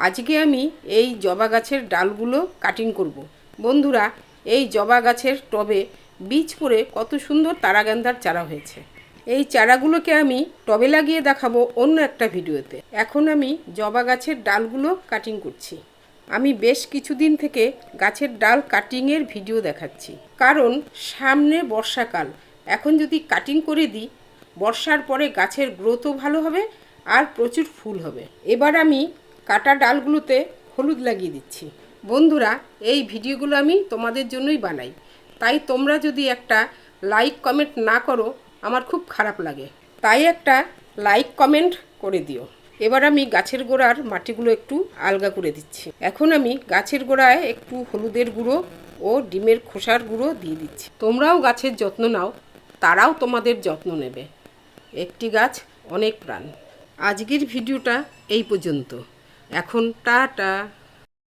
আজকে আমি এই জবা গাছের ডালগুলো কাটিং করব। বন্ধুরা, এই জবা গাছের টবে বীজ পড়ে কত সুন্দর তারাগেন্দার চারা হয়েছে। এই চারাগুলোকে আমি টবে লাগিয়ে দেখাবো অন্য একটা ভিডিওতে। এখন আমি জবা গাছের ডালগুলো কাটিং করছি। আমি বেশ কিছুদিন থেকে গাছের ডাল কাটিংয়ের ভিডিও দেখাচ্ছি, কারণ সামনে বর্ষাকাল। এখন যদি কাটিং করে দিই, বর্ষার পরে গাছের গ্রোথও ভালো হবে আর প্রচুর ফুল হবে। এবার আমি কাটা ডালগুলোতে হলুদ লাগিয়ে দিচ্ছি। বন্ধুরা, এই ভিডিওগুলো আমি তোমাদের জন্যই বানাই, তাই তোমরা যদি একটা লাইক কমেন্ট না করো আমার খুব খারাপ লাগে। তাই একটা লাইক কমেন্ট করে দিও। এবার আমি গাছের গোড়ার মাটিগুলো একটু আলগা করে দিচ্ছি। এখন আমি গাছের গোড়ায় একটু হলুদের গুঁড়ো ও ডিমের খোসার গুঁড়ো দিয়ে দিচ্ছি। তোমরাও গাছের যত্ন নাও, তারাও তোমাদের যত্ন নেবে। একটি গাছ অনেক প্রাণ। আজকের ভিডিওটা এই পর্যন্ত। এখন টাটা।